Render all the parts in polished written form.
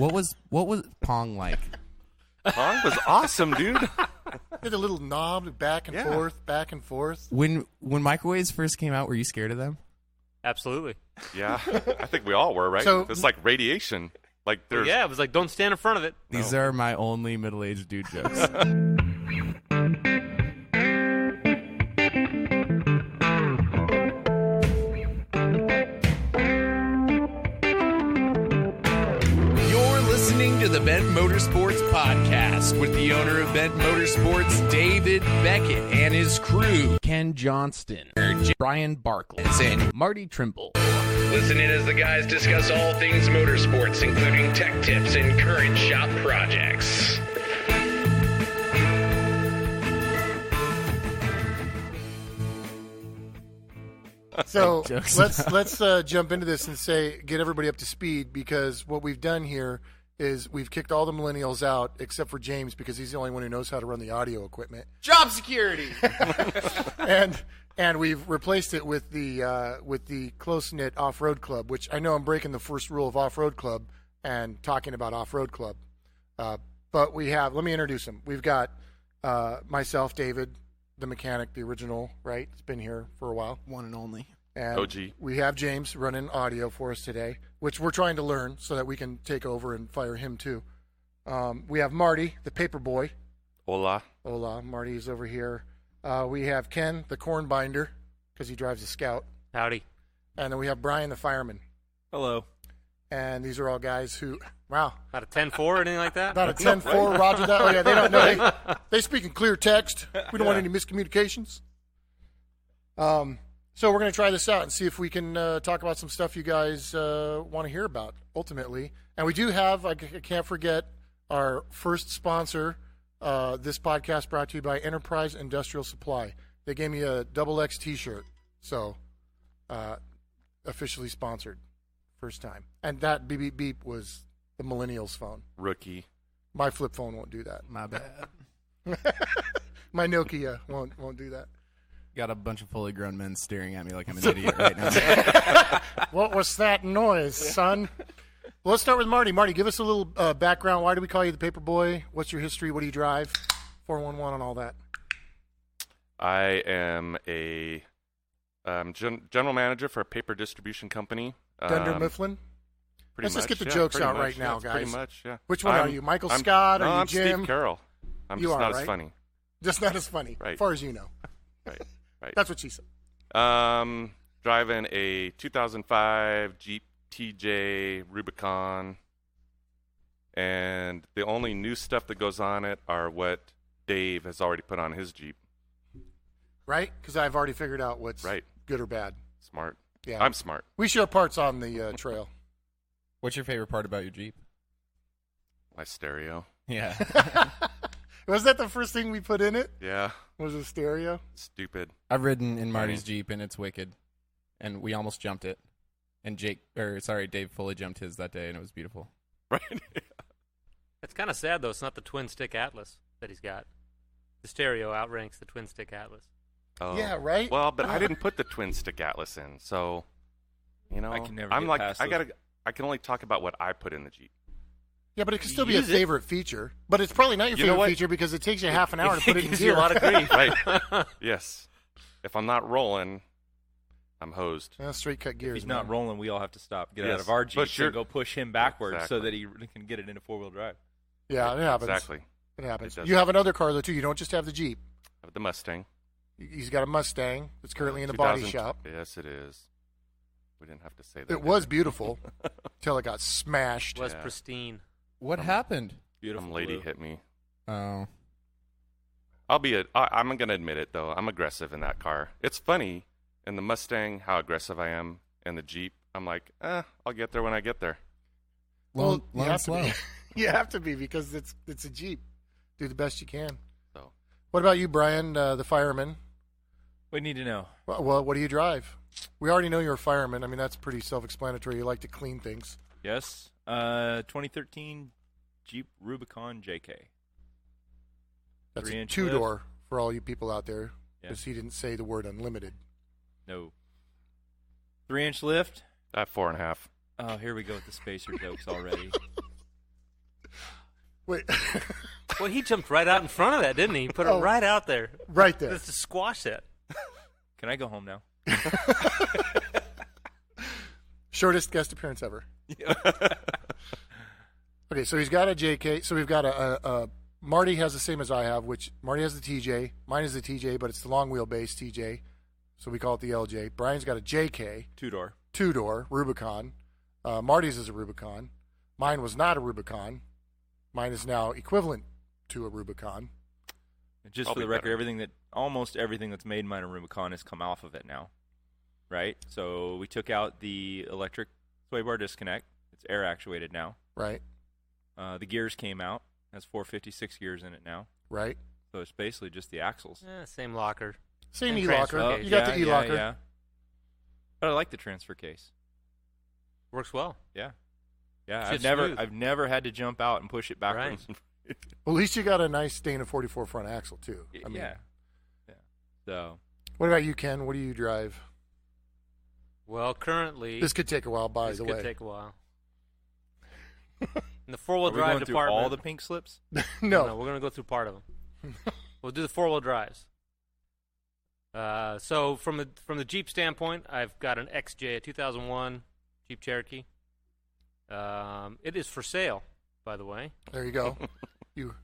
What was Pong like? Pong was awesome, dude. Did a little knob back and forth, back and forth. When microwaves first came out, were you scared of them? Absolutely. Yeah, I think we all were, right? So- It's like radiation. Like there's Yeah, it was like, don't stand in front of it. These are my only middle-aged dude jokes. You're listening to the Bent Motorsports Podcast with the owner of Bent Motorsports, David Beckett, and his crew, Ken Johnston, Brian Barkley, and Marty Trimble. Listen in as the guys discuss all things motorsports, including tech tips and current shop projects. So Jokes. let's jump into this and get everybody up to speed, because what we've done here is we've kicked all the millennials out except for James, because he's the only one who knows how to run the audio equipment. Job security! And we've replaced it with the close-knit Offroad Club, which I know I'm breaking the first rule of Offroad Club and talking about Offroad Club. But let me introduce them. We've got myself, David, the mechanic, the original, right? It's been here for a while. One and only. And OG. we have James running audio for us today, which we're trying to learn so that we can take over and fire him too. We have Marty, the paper boy. Hola. Hola, Marty's over here. We have Ken, the corn binder, because he drives a Scout. Howdy. And then we have Brian, the fireman. Hello. And these are all guys who, wow. Not a 10-4 or anything like that? Not a 10-4, Roger that. Oh, yeah, they don't know. They speak in clear text. We don't want any miscommunications. So we're going to try this out and see if we can talk about some stuff you guys want to hear about, ultimately. And we do have, I can't forget, our first sponsor. This podcast brought to you by Enterprise Industrial Supply. They gave me a XX T-shirt, so officially sponsored, first time. And that beep beep beep was the millennials' phone. Rookie. My flip phone won't do that. My bad. My Nokia won't do that. Got a bunch of fully grown men staring at me like I'm an idiot right now. What was that noise, son? Well, let's start with Marty. Marty, give us a little background. Why do we call you the paper boy? What's your history? What do you drive? 411 and all that. I am a general manager for a paper distribution company. Dunder Mifflin? Let's just get the jokes out right now, guys. Pretty much, yeah. Which one are you? Michael Scott? No, Are you I'm Jim? Steve Carroll. I'm You just are, not right? as funny. Just not as funny, Right. as far as you know. Right. That's what she said. Driving a 2005 Jeep TJ Rubicon, and the only new stuff that goes on it are what Dave has already put on his Jeep. Right? Because I've already figured out what's Right. good or bad. Smart. Yeah. I'm smart. We share parts on the trail. What's your favorite part about your Jeep? My stereo. Yeah. Was that the first thing we put in it? Yeah. Was a stereo? Stupid. I've ridden in Marty's Jeep, and it's wicked. And we almost jumped it. And Dave fully jumped his that day, and it was beautiful. Right. It's kind of sad, though. It's not the twin stick Atlas that he's got. The stereo outranks the twin stick Atlas. Oh. Yeah, right? Well, but I didn't put the twin stick Atlas in, so I can never I'm get like past I those. can only talk about what I put in the Jeep. Yeah, but it can still be a Use it. favorite feature. But it's probably not your You know favorite what? feature because it takes you half an hour to put it in gives you gear. a lot of grief. Right. Yes. If I'm not rolling, I'm hosed. Straight cut If gears. he's not man. rolling, we all have to stop, get out Yes, of our but Jeep, you're- and go push him backwards so Exactly. that he can get it into four-wheel drive. Yeah, it happens. Exactly. It happens. It does. You have another car, though, too. You don't just have the Jeep. I have the Mustang. He's got a Mustang that's currently in the body 2000 shop. Yes, it is. We didn't have to say that. It was beautiful until it got smashed. Was Yeah. pristine. What happened? Beautiful. Some lady blue. hit me. Oh. I'm going to admit it, though. I'm aggressive in that car. It's funny in the Mustang how aggressive I am. In the Jeep, I'm like, I'll get there when I get there. Well, Low and slow. You have to be because it's a Jeep. Do the best you can. So What about you, Brian, the fireman? We need to know. Well, what do you drive? We already know you're a fireman. I mean, that's pretty self-explanatory. You like to clean things. Yes. 2013 Jeep Rubicon JK. That's a 3-inch two-door for all you people out there Yeah. because he didn't say the word unlimited. No. 3-inch lift. at 4.5. Oh, here we go with the spacer jokes already. Wait. Well, he jumped right out in front of that, didn't he? He put it right out there. Right there. Just to squash that. Can I go home now? Shortest guest appearance ever. Okay, so he's got a JK. So we've got a Marty has the same as I have, which Marty has the TJ. Mine is the TJ, but it's the long wheelbase TJ. So we call it the LJ. Brian's got a JK. Two-door Rubicon. Marty's is a Rubicon. Mine was not a Rubicon. Mine is now equivalent to a Rubicon. Just for the record, almost everything that's made mine a Rubicon has come off of it now, right? So we took out the electric sway bar disconnect. It's air actuated now. Right. The gears came out. Has 456 gears in it now. Right. So it's basically just the axles. Same locker. Same And e-locker. transfer You got the e-locker. Yeah. But I like the transfer case. Works well. Yeah. Yeah, Shit's I've smooth. never had to jump out and push it backwards. Well, at least you got a nice Dana 44 front axle, too. I mean, yeah. So what about you, Ken? What do you drive? Well, currently... This could take a while, by the way. This could take a while. In the four-wheel are we drive going through department... all the pink slips? No. We're going to go through part of them. We'll do the four-wheel drives. So from the Jeep standpoint, I've got an XJ, a 2001 Jeep Cherokee. It is for sale, by the way. There you go. You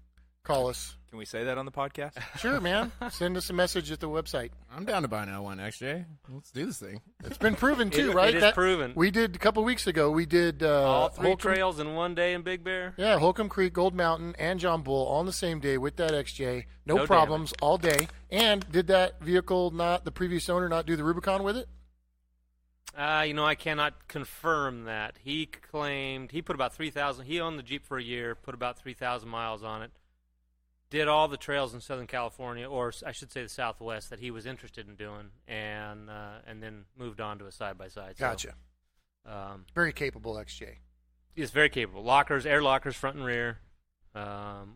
call us. Can we say that on the podcast? Sure, man. Send us a message at the website. I'm down to buy an L1 XJ. Let's do this thing. It's been proven, too, right? It is proven. We did, a couple weeks ago, we did... all three Holcomb, trails in one day in Big Bear. Yeah, Holcomb Creek, Gold Mountain, and John Bull all on the same day with that XJ. No No problems all day. And did that vehicle the previous owner not do the Rubicon with it? I cannot confirm that. He claimed he put about 3,000. He owned the Jeep for a year, put about 3,000 miles on it. Did all the trails in Southern California, or I should say the Southwest, that he was interested in doing, and then moved on to a side-by-side. Gotcha. So, very capable XJ. It's very capable. Lockers, air lockers, front and rear.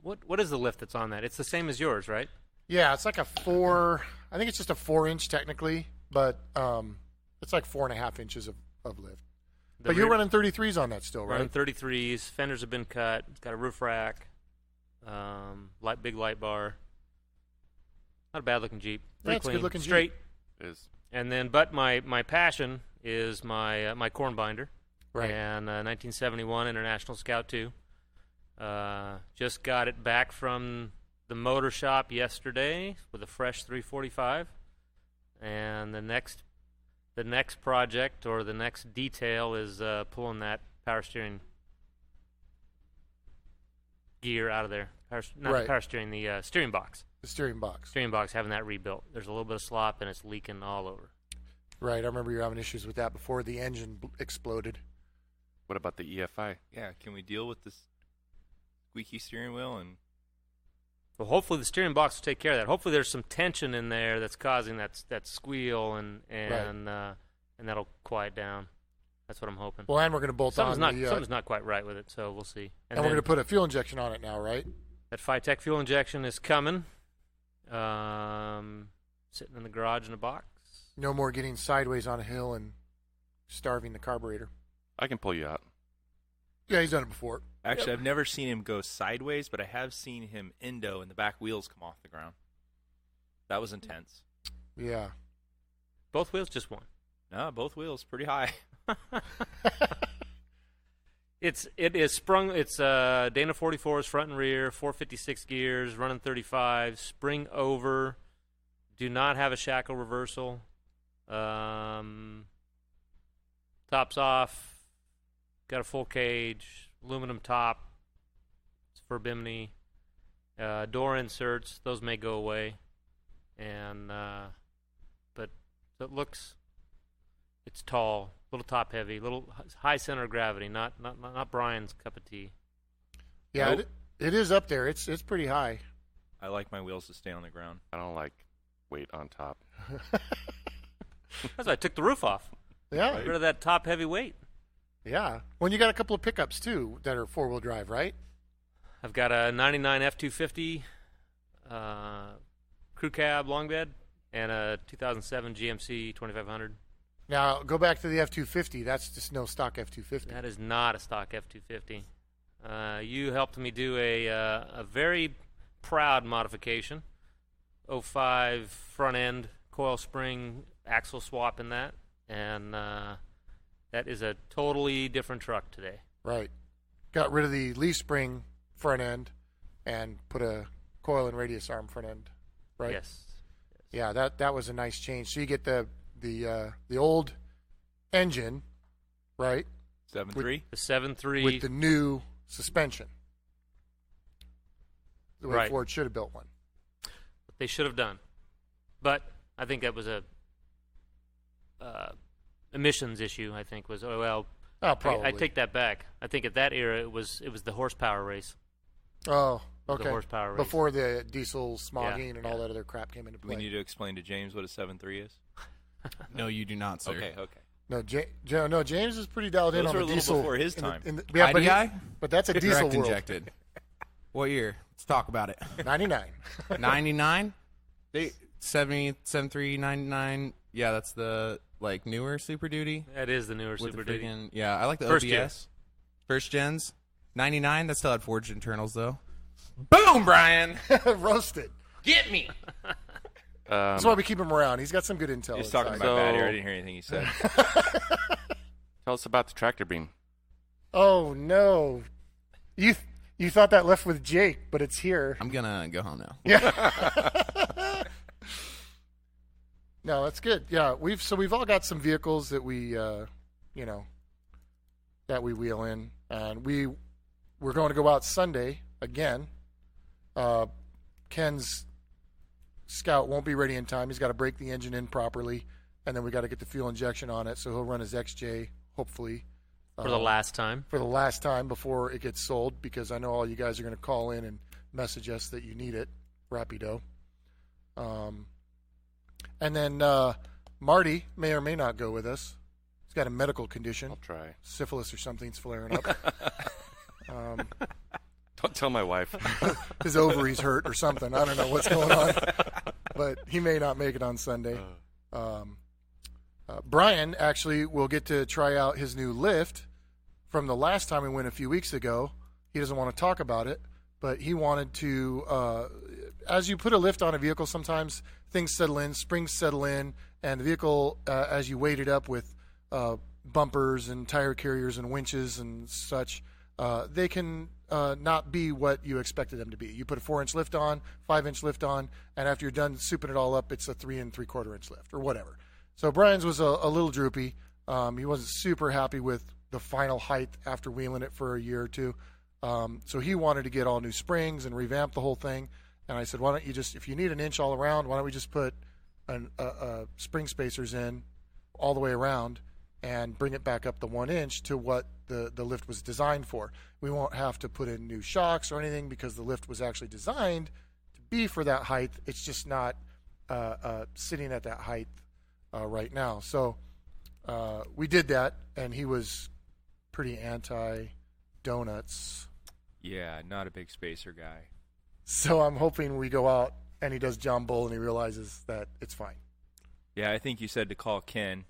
What is the lift that's on that? It's the same as yours, right? Yeah, it's like a 4. I think it's just a 4-inch technically, but it's like 4.5 inches of lift. But you're running 33s on that still, right? Running 33s. Fenders have been cut. It's got a roof rack. Big light bar. Not a bad looking Jeep. Pretty It's a clean. good looking straight. Jeep. Is And then, but my passion is my corn binder. Right. And 1971 International Scout 2. Just got it back from the motor shop yesterday with a fresh 345. And the next project or the next detail is pulling that power steering gear out of there. Right. Power steering, the steering box. The steering box. Steering box, having that rebuilt. There's a little bit of slop and it's leaking all over. Right. I remember you were having issues with that before the engine exploded. what about the EFI? Yeah, can we deal with this squeaky steering wheel? And Well, hopefully the steering box will take care of that. Hopefully there's some tension in there that's causing that squeal and that'll quiet down. That's what I'm hoping. Well, and we're going to bolt on something's not quite right with it, so we'll see. And we're going to put a fuel injection on it now, right? That Phytech fuel injection is coming. Sitting in the garage in a box. No more getting sideways on a hill and starving the carburetor. I can pull you out. Yeah, he's done it before. actually, I've never seen him go sideways, but I have seen him endo and the back wheels come off the ground. That was intense. Yeah. Both wheels, just one. No, both wheels, pretty high. It is sprung. It's Dana 44s front and rear, 456 gears, running 35, spring over. Do not have a shackle reversal. Tops off. Got a full cage, aluminum top. It's for bimini. Door inserts. Those may go away. And but it looks. It's tall, little top heavy, little high center of gravity. Not Brian's cup of tea. Yeah, Nope. it is up there. It's pretty high. I like my wheels to stay on the ground. I don't like weight on top. That's why I took the roof off. Yeah. Get rid of that top heavy weight. Yeah. Well, you got a couple of pickups, too, that are four-wheel drive, right? I've got a 99 F250 crew cab long bed and a 2007 GMC 2500. Now, go back to the F-250. That's just no stock F-250. That is not a stock F250. You helped me do a very proud modification. 05 front end coil spring axle swap in that, and that is a totally different truck today. Right. Got rid of the leaf spring front end and put a coil and radius arm front end. Right. Yes. Yeah, that was a nice change. So you get the old engine, right? 7.3? The 7.3 with the new suspension. The way Right. Ford should have built one. they should have done. But I think that was a emissions issue. I think was Probably. I take that back. I think at that era it was the horsepower race. Oh, The okay. horsepower race. Before the diesel smogging and all yeah. that other crap came into Do play. we need to explain to James what a 7.3 is? No, you do not, sir. Okay. No, James is pretty dialed in Those on were the a little diesel before his time. Yeah, but, IDI? but that's a diesel Direct world. injected. What year? Let's talk about it. 99. 99? 73, 99. Yeah, that's the newer Super Duty. That is the newer With Super the Duty. Yeah, I like the First OBS. gen. First gens. 99, that still had forged internals, though. Boom, Brian! Roasted. Get me! That's why we keep him around. He's got some good intel. He's talking inside. about bad here. I didn't hear anything he said. Tell us about the tractor beam. Oh, no. You thought that left with Jake, but it's here. I'm gonna go home now. Yeah. No, that's good. Yeah, we've all got some vehicles that we that we wheel in, and we're going to go out Sunday again. Ken's Scout won't be ready in time. He's got to break the engine in properly, and then we got to get the fuel injection on it. So he'll run his XJ hopefully For the last time. for the last time before it gets sold, because I know all you guys are going to call in and message us that you need it rapido. And then Marty may or may not go with us. He's got a medical condition. I'll try. Syphilis or something's flaring up. Don't tell my wife. His ovaries hurt or something. I don't know what's going on. But he may not make it on Sunday. Brian actually will get to try out his new lift from the last time we went a few weeks ago. He doesn't want to talk about it, but he wanted to, as you put a lift on a vehicle, sometimes things settle in, springs settle in, and the vehicle, as you weight it up with bumpers and tire carriers and winches and such, they can not be what you expected them to be. You put a 4-inch lift on, 5-inch lift on, and after you're done souping it all up, it's a 3 3/4-inch lift or whatever. So Brian's was a little droopy. He wasn't super happy with the final height after wheeling it for a year or two. So he wanted to get all new springs and revamp the whole thing. And I said, why don't you just, if you need an inch all around, why don't we just put spring spacers in all the way around and bring it back up the 1 inch to what the lift was designed for. We won't have to put in new shocks or anything because the lift was actually designed to be for that height. It's just not sitting at that height right now. So we did that, and he was pretty anti-donuts. Yeah, not a big spacer guy. So I'm hoping we go out and he does John Bull and he realizes that it's fine. Yeah, I think you said to call Ken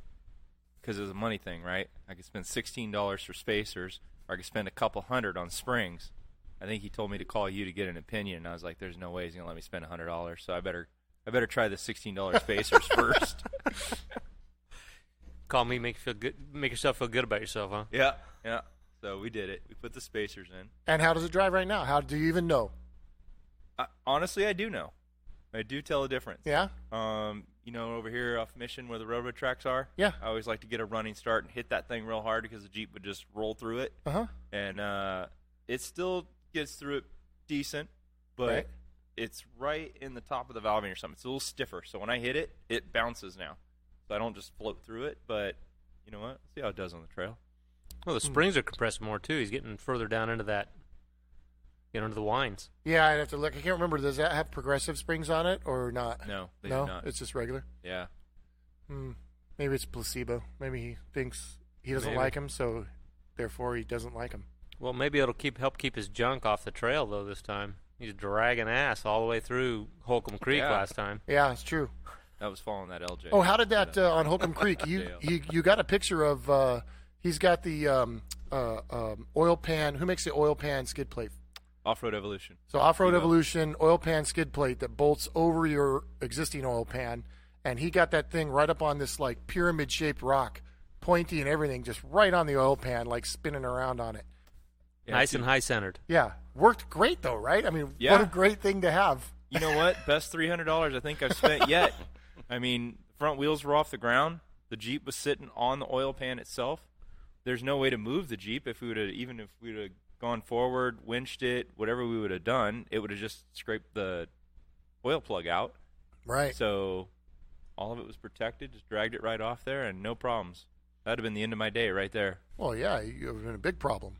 because it was a money thing, right? I could spend $16 for spacers, or I could spend a couple $100 on springs. I think he told me to call you to get an opinion, and I was like, "There's no way he's gonna let me spend $100." So I better try the $16 spacers first. Call me, make yourself feel good about yourself, huh? Yeah. So we did it. We put the spacers in. And how does it drive right now? How do you even know? Honestly, I do know. I do tell a difference. Yeah? Over here off Mission where the railroad tracks are. Yeah. I always like to get a running start and hit that thing real hard because the Jeep would just roll through it. Uh-huh. And it still gets through it decent, but Right. it's right in the top of the valving or something. It's a little stiffer. So when I hit it, it bounces now. So I don't just float through it, but you know what? See how it does on the trail. Well, the springs are compressed more, too. He's getting further down into that, into the wines. Yeah, I'd have to look. I can't remember. Does that have progressive springs on it or not? No, they No, do not. it's just regular. Yeah. Maybe it's placebo. Maybe he thinks he doesn't Maybe. like him, so therefore he doesn't like him. Well, maybe it'll help keep his junk off the trail, though, this time. He's dragging ass all the way through Holcomb Creek Yeah. last time. Yeah, it's true. That was following that LJ. Oh, how did that on Holcomb Creek? You got a picture of he's got the oil pan. Who makes the oil pan skid plate? Off-Road Evolution. So Offroad Evolution oil pan skid plate that bolts over your existing oil pan, and he got that thing right up on this like pyramid-shaped rock, pointy and everything, just right on the oil pan, like spinning around on it. Yeah, Nice and high-centered. Yeah, worked great though, right? I mean, Yeah. what a great thing to have. You know what? Best $300 I think I've spent yet. I mean, front wheels were off the ground. The Jeep was sitting on the oil pan itself. There's no way to move the Jeep if we would have gone forward, winched it, whatever we would have done, it would have just scraped the oil plug out. Right. So all of it was protected, just dragged it right off there, and no problems. That would have been the end of my day right there. Well, yeah, you would have been a big problem.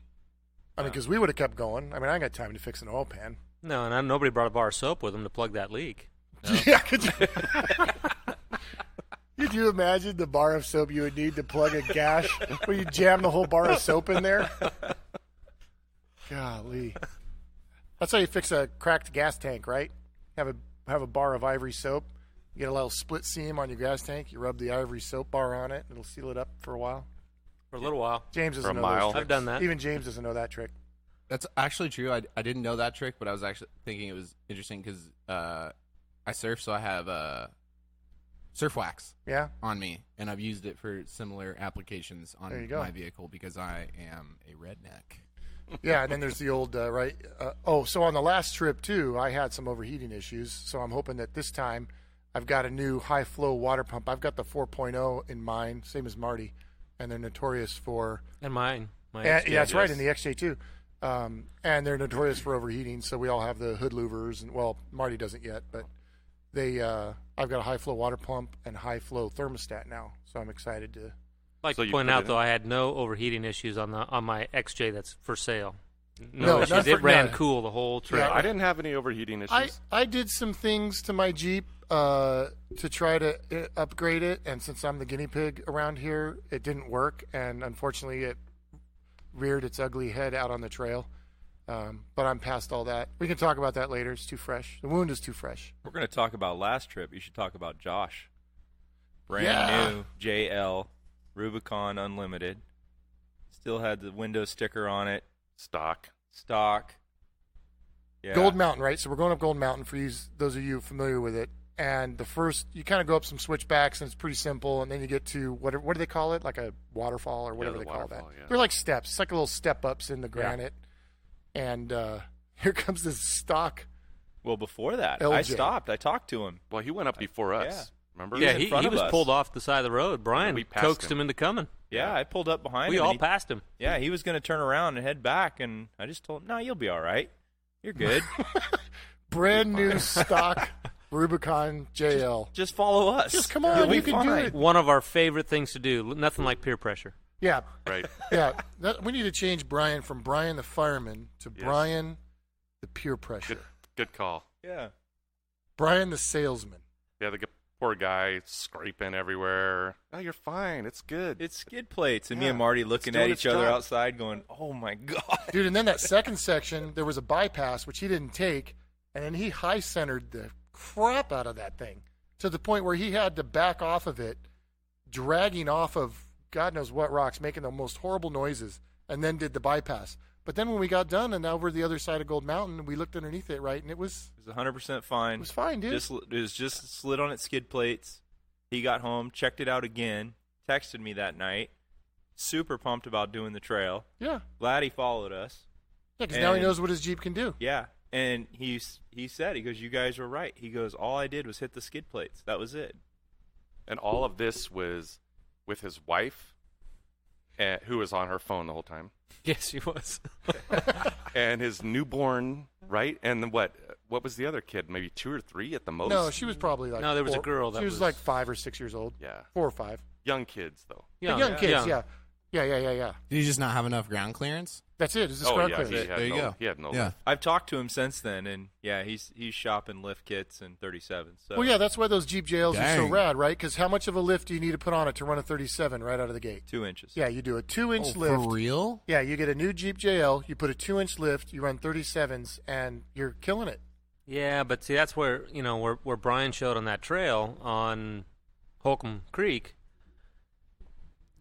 I mean, because we would have kept going. I mean, I ain't got time to fix an oil pan. No, and nobody brought a bar of soap with them to plug that leak. No. Yeah, could you imagine the bar of soap you would need to plug a gash where you jam the whole bar of soap in there? Golly. That's how you fix a cracked gas tank, right? Have a bar of ivory soap. You get a little split seam on your gas tank. You rub the ivory soap bar on it. It'll seal it up for a while. For a little while. James doesn't For a know those mile. tricks. I've done that. Even James doesn't know that trick. That's actually true. I didn't know that trick, but I was actually thinking it was interesting because I surf, so I have surf wax Yeah? on me, and I've used it for similar applications There you on go. my vehicle because I am a redneck. Yeah, and then there's the old, so on the last trip, too, I had some overheating issues, so I'm hoping that this time I've got a new high-flow water pump. I've got the 4.0 in mine, same as Marty, and they're notorious for... And mine. Yeah, that's right, yes. in the XJ, too. And they're notorious for overheating, so we all have the hood louvers, and well, Marty doesn't yet, but I've got a high-flow water pump and high-flow thermostat now, so I'm excited to... I'd like So to you point put out, it though, in? I had no overheating issues on my XJ that's for sale. No, No not issues. for- It ran yeah. cool the whole trip. Yeah, I didn't have any overheating issues. I did some things to my Jeep to try to upgrade it, and since I'm the guinea pig around here, it didn't work, and unfortunately it reared its ugly head out on the trail. But I'm past all that. We can talk about that later. It's too fresh. The wound is too fresh. We're going to talk about last trip. You should talk about Josh. Brand Yeah. new JL Rubicon Unlimited. Still had the window sticker on it. Stock. Yeah. Gold Mountain, right? So we're going up Gold Mountain for those of you familiar with it. And the first, you kind of go up some switchbacks, and it's pretty simple. And then you get to, what do they call it? Like a waterfall or whatever the they call that. waterfall, yeah. They're like steps. It's like little step-ups in the granite. And here comes this stock. Well, before that, LJ. I stopped. I talked to him. Well, he went up before us. Yeah. Remember? He Yeah, was in he front of was us. pulled off the side of the road. Brian we passed coaxed him. him into coming. Yeah, I pulled up behind We him. all and passed him. Yeah, he was going to turn around and head back, and I just told him, no, you'll be all right. You're good. Brand new stock Rubicon JL. Just follow us. Just come on, You'll be you can do fine. it. One of our favorite things to do. Nothing like peer pressure. Yeah, Right. yeah. We need to change Brian from Brian the fireman to Yes. Brian the peer pressure. Good call. Yeah. Brian the salesman. Yeah, the poor guy scraping everywhere. Oh, you're fine. It's good. It's skid plates, and me Yeah, and Marty looking doing at its each other job. outside going, oh, my God. Dude, and then that second section, there was a bypass, which he didn't take, and then he high-centered the crap out of that thing to the point where he had to back off of it, dragging off of God knows what rocks, making the most horrible noises, and then did the bypass. But then when we got done and over the other side of Gold Mountain, we looked underneath it, right, and it was 100% fine. it was fine, dude. It was just slid on its skid plates. He got home, checked it out again, texted me that night. Super pumped about doing the trail. yeah, Glad he followed us. yeah, because now he And- knows what his Jeep can do. Yeah, and he said, he goes, you guys were right. He goes, all I did was hit the skid plates. That was it. And all of this was with his wife, who was on her phone the whole time, Yes, he was. and his newborn, right? And then what was the other kid? Maybe 2 or 3 at the most? No, she was probably like No, there was a 4. girl that she was was- like 5 or 6 years old. Yeah. 4 or 5. Young kids, though. The young kids, yeah. Yeah. Did he just not have enough ground clearance? That's it. It's a Oh, ground yeah. clearance. There you go. He had no Yeah. lift. I've talked to him since then, and yeah, he's shopping lift kits and 37s. So. Well, yeah, that's why those Jeep JLs are so Dang. rad, right? Because how much of a lift do you need to put on it to run a 37 right out of the gate? 2 inches. Yeah, you do a 2-inch Oh, lift. for real? Yeah, you get a new Jeep JL, you put a 2-inch lift, you run 37s, and you're killing it. Yeah, but see, that's where where Brian showed on that trail on Holcomb Creek.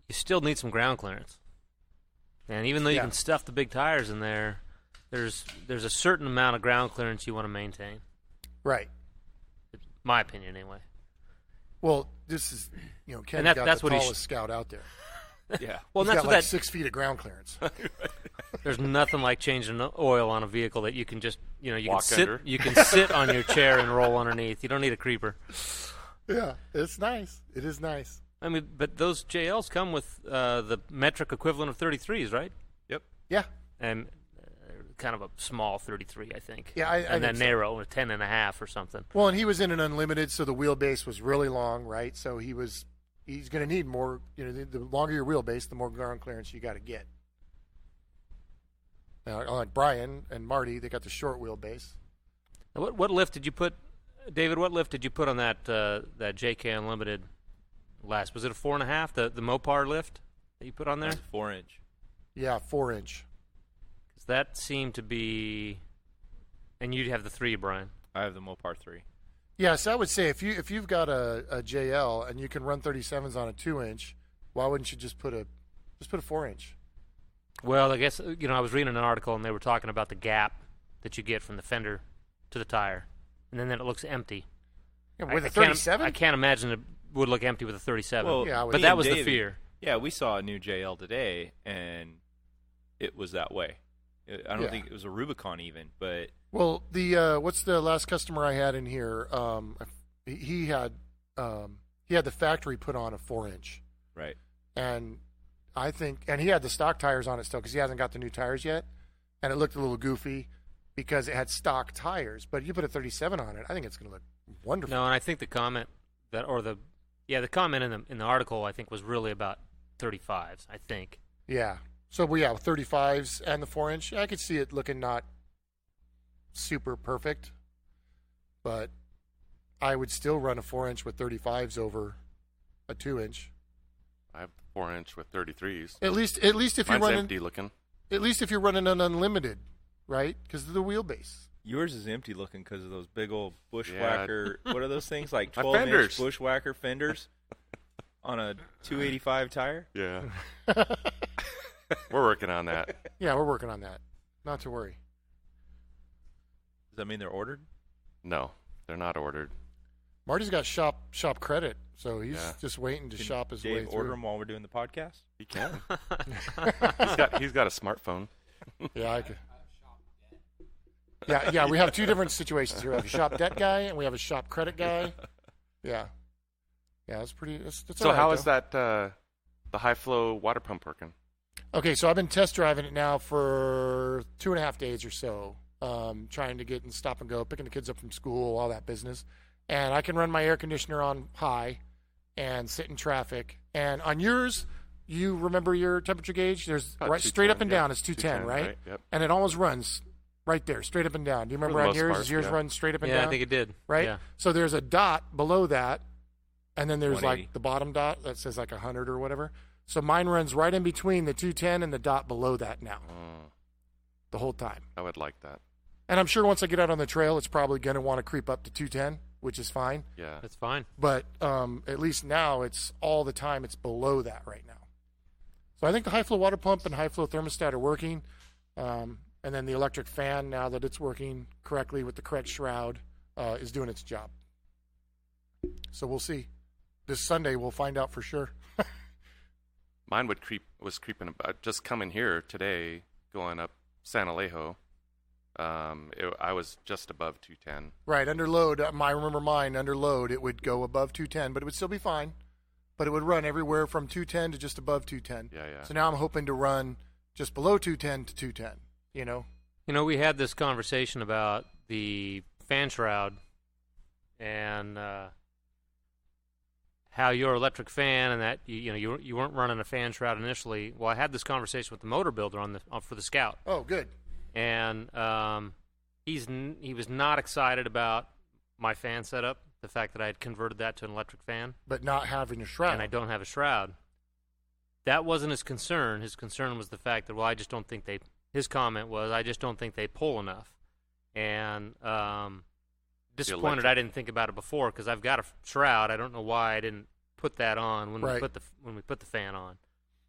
You still need some ground clearance. And even though you Yeah. can stuff the big tires in there, there's a certain amount of ground clearance you want to maintain. Right. My opinion, anyway. Well, this is, Ken And got that's the what he tallest scout out there. Yeah. Well, He's that's got what like that. 6 feet of ground clearance. There's nothing like changing oil on a vehicle that you can just, you can Walk sit. under. You can sit on your chair and roll underneath. You don't need a creeper. Yeah, it's nice. It is nice. I mean, but those JLs come with the metric equivalent of 33s, right? Yep. Yeah. And kind of a small 33, I think. Yeah, I and think then so. narrow, a 10.5 or something. Well, and he was in an unlimited, so the wheelbase was really long, right? So he's going to need more. The longer your wheelbase, the more ground clearance you got to get. Now, like Brian and Marty, they got the short wheelbase. Now, what lift did you put, David? What lift did you put on that JK Unlimited last? Was it a 4.5? The Mopar lift that you put on there? That's 4-inch. Yeah, 4-inch. Because that seemed to be, and you'd have the 3, Brian. I have the Mopar 3. Yeah, so I would say if you've got a JL and you can run 37s on a 2-inch, why wouldn't you just put a 4-inch? Well, I guess I was reading an article and they were talking about the gap that you get from the fender to the tire, and then it looks empty. Yeah, with I a can't- 37? I can't imagine it would look empty with a 37. Well, Yeah, I would- but me that and was the David- fear. Yeah, we saw a new JL today, and it was that way. I don't Yeah. think it was a Rubicon even, but Well, the what's the last customer I had in here? He had the factory put on a 4-inch, right. and I think, and he had the stock tires on it still because he hasn't got the new tires yet, and it looked a little goofy because it had stock tires. But you put a 37 on it, I think it's going to look wonderful. No, and I think the comment the comment in the article I think was really about 35s. I think. Yeah. So 35s and the 4-inch. I could see it looking not super perfect, but I would still run a 4-inch with 35s over a 2-inch. I have 4-inch with 33s. At least if you're Mine's running, empty looking. at least if you're running an unlimited, right? Because of the wheelbase. Yours is empty looking because of those big old bushwhacker. What are those things like My 12-inch fenders. bushwhacker fenders on a 285 tire? Yeah. We're working on that. Yeah, we're working on that. Not to worry. Does that mean they're ordered? No, they're not ordered. Marty's got shop credit, so he's Yeah. just waiting to Can shop his Dave way order through. them while we're doing the podcast? He can. he's got a smartphone. Yeah, I could. Yeah, we have two different situations here. We have a shop debt guy and we have a shop credit guy. Yeah. Yeah, that's pretty. That's So all right, how though. is that the high flow water pump working? Okay, so I've been test driving it now for 2.5 days or so, trying to get and stop and go, picking the kids up from school, all that business. And I can run my air conditioner on high and sit in traffic. And on yours, you remember your temperature gauge? There's About right straight up 210, and yeah. down. It's 210, right? Yep. And it almost runs right there, straight up and down. Do you remember the on most yours? part, Does yours yeah. run straight up and Yeah, down? I think it did. Right? Yeah. So there's a dot below that, and then there's 180. like the bottom dot that says like 100 or whatever. So mine runs right in between the 210 and the dot below that now, the whole time. I would like that. And I'm sure once I get out on the trail, it's probably going to want to creep up to 210, which is fine. Yeah. That's fine. But at least now it's all the time it's below that right now. So I think the high flow water pump and high flow thermostat are working. And then the electric fan, now that it's working correctly with the correct shroud, is doing its job. So we'll see. This Sunday we'll find out for sure. Mine was creeping about just coming here today, going up San Alejo. I was just above 210. Right, under load. I remember mine under load. It would go above 210, but it would still be fine. But it would run everywhere from 210 to just above 210. Yeah. So now I'm hoping to run just below 210 to 210. You know. You know, we had this conversation about the fan shroud and how your electric fan and that you weren't running a fan shroud initially. Well, I had this conversation with the motor builder for the Scout, Oh, good. and he was not excited about my fan setup, the fact that I had converted that to an electric fan, But not having a shroud. and I don't have a shroud. That wasn't his concern. His concern was the fact that, well, I just don't think they. His comment was, I just don't think they pull enough, and disappointed I didn't think about it before because I've got a shroud. I don't know why I didn't put that on when Right. we put the fan on.